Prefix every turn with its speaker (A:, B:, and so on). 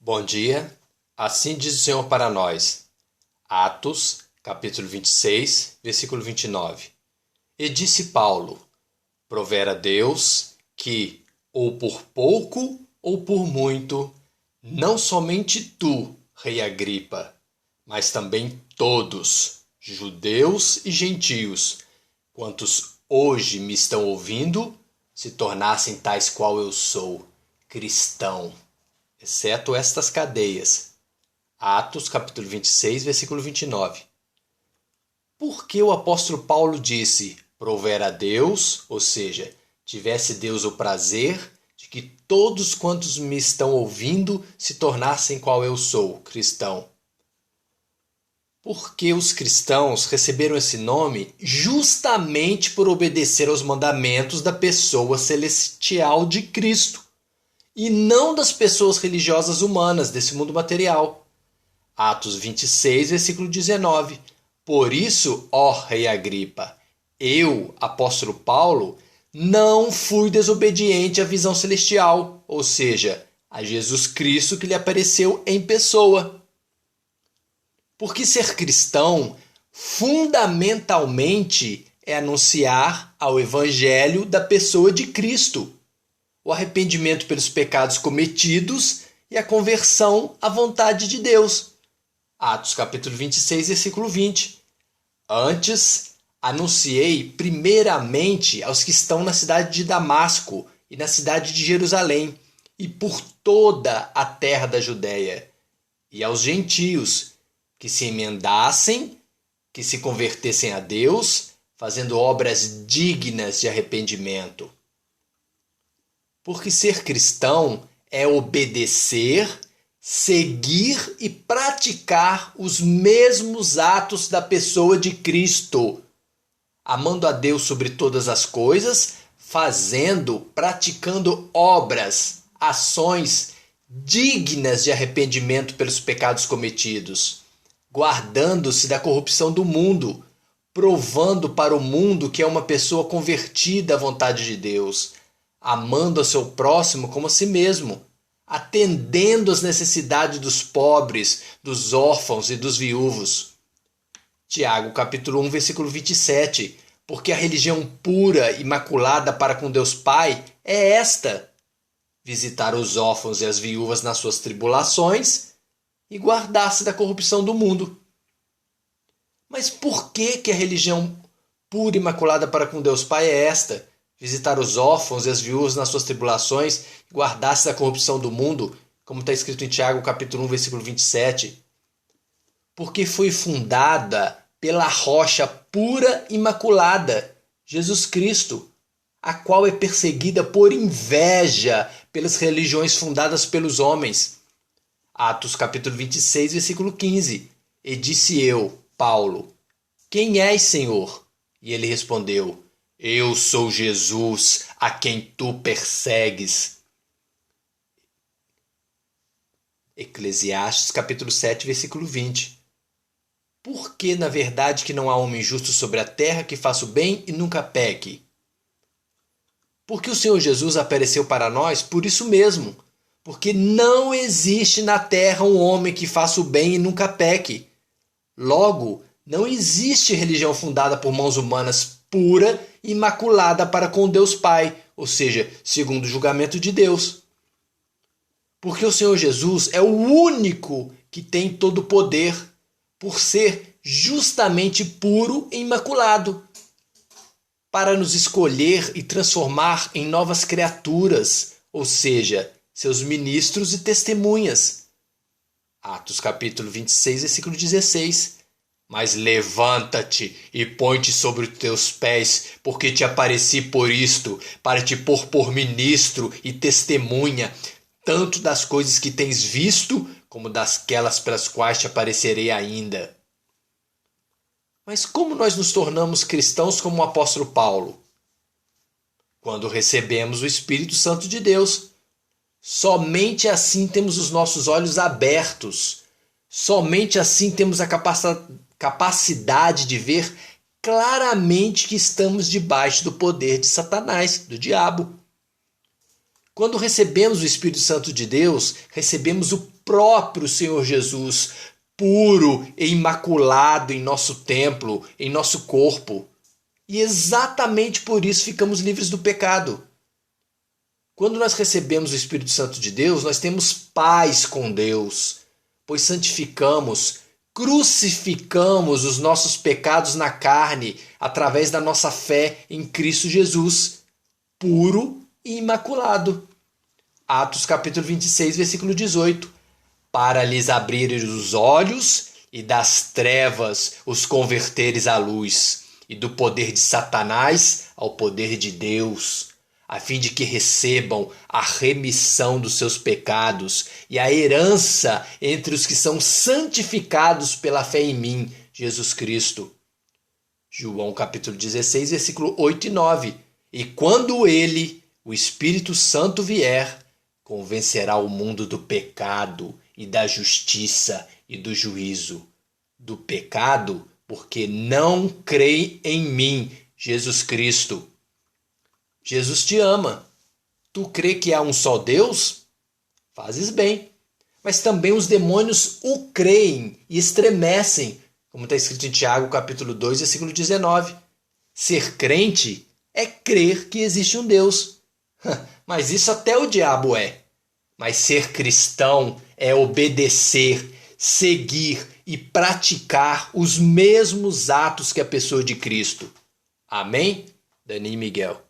A: Bom dia, assim diz o Senhor para nós. Atos, capítulo 26, versículo 29. E disse Paulo: provera Deus que, ou por pouco ou por muito, não somente tu, rei Agripa, mas também todos, judeus e gentios, quantos hoje me estão ouvindo, se tornassem tais qual eu sou, cristão, exceto estas cadeias. Atos, capítulo 26, versículo 29. Por que o apóstolo Paulo disse: provera a Deus, ou seja, tivesse Deus o prazer de que todos quantos me estão ouvindo se tornassem qual eu sou, cristão? Porque os cristãos receberam esse nome justamente por obedecer aos mandamentos da pessoa celestial de Cristo, e não das pessoas religiosas humanas desse mundo material. Atos 26, versículo 19. Por isso, ó rei Agripa, eu, apóstolo Paulo, não fui desobediente à visão celestial, ou seja, a Jesus Cristo que lhe apareceu em pessoa. Porque ser cristão, fundamentalmente, é anunciar ao evangelho da pessoa de Cristo, o arrependimento pelos pecados cometidos e a conversão à vontade de Deus. Atos capítulo 26, versículo 20. Antes, anunciei primeiramente aos que estão na cidade de Damasco e na cidade de Jerusalém e por toda a terra da Judéia, e aos gentios, que se emendassem, que se convertessem a Deus, fazendo obras dignas de arrependimento. Porque ser cristão é obedecer, seguir e praticar os mesmos atos da pessoa de Cristo, amando a Deus sobre todas as coisas, praticando obras, ações dignas de arrependimento pelos pecados cometidos, guardando-se da corrupção do mundo, provando para o mundo que é uma pessoa convertida à vontade de Deus, amando ao seu próximo como a si mesmo, atendendo às necessidades dos pobres, dos órfãos e dos viúvos. Tiago, capítulo 1, versículo 27. Porque a religião pura, imaculada para com Deus Pai é esta: visitar os órfãos e as viúvas nas suas tribulações e guardar-se da corrupção do mundo. Mas por que a religião pura e imaculada para com Deus Pai é esta? Visitar os órfãos e as viúvas nas suas tribulações e guardar-se da corrupção do mundo, como está escrito em Tiago, capítulo 1, versículo 27. Porque foi fundada pela rocha pura e imaculada, Jesus Cristo, a qual é perseguida por inveja pelas religiões fundadas pelos homens. Atos capítulo 26, versículo 15. E disse eu, Paulo: quem és, Senhor? E ele respondeu: eu sou Jesus, a quem tu persegues. Eclesiastes capítulo 7, versículo 20. Por que, na verdade, que não há homem justo sobre a terra que faça o bem e nunca peque? Porque o Senhor Jesus apareceu para nós por isso mesmo. Porque não existe na terra um homem que faça o bem e nunca peque. Logo, não existe religião fundada por mãos humanas pura e imaculada para com Deus Pai, ou seja, segundo o julgamento de Deus. Porque o Senhor Jesus é o único que tem todo o poder, por ser justamente puro e imaculado, para nos escolher e transformar em novas criaturas, ou seja, seus ministros e testemunhas. Atos capítulo 26, versículo 16. Mas levanta-te e põe-te sobre os teus pés, porque te apareci por isto, para te pôr por ministro e testemunha, tanto das coisas que tens visto, como dasquelas pelas quais te aparecerei ainda. Mas como nós nos tornamos cristãos como o apóstolo Paulo? Quando recebemos o Espírito Santo de Deus. Somente assim temos os nossos olhos abertos. Somente assim temos a capacidade de ver claramente que estamos debaixo do poder de Satanás, do diabo. Quando recebemos o Espírito Santo de Deus, recebemos o próprio Senhor Jesus, puro e imaculado em nosso templo, em nosso corpo. E exatamente por isso ficamos livres do pecado. Quando nós recebemos o Espírito Santo de Deus, nós temos paz com Deus, pois santificamos, crucificamos os nossos pecados na carne através da nossa fé em Cristo Jesus, puro e imaculado. Atos capítulo 26, versículo 18. Para lhes abrir os olhos e das trevas os converteres à luz, e do poder de Satanás ao poder de Deus, a fim de que recebam a remissão dos seus pecados e a herança entre os que são santificados pela fé em mim, Jesus Cristo. João capítulo 16, versículo 8 e 9. E quando ele, o Espírito Santo, vier, convencerá o mundo do pecado e da justiça e do juízo. Do pecado, porque não creem em mim, Jesus Cristo. Jesus te ama. Tu crê que há um só Deus? Fazes bem. Mas também os demônios o creem e estremecem, como está escrito em Tiago, capítulo 2, versículo 19. Ser crente é crer que existe um Deus. Mas isso até o diabo é. Mas ser cristão é obedecer, seguir e praticar os mesmos atos que a pessoa de Cristo. Amém? Dani Miguel.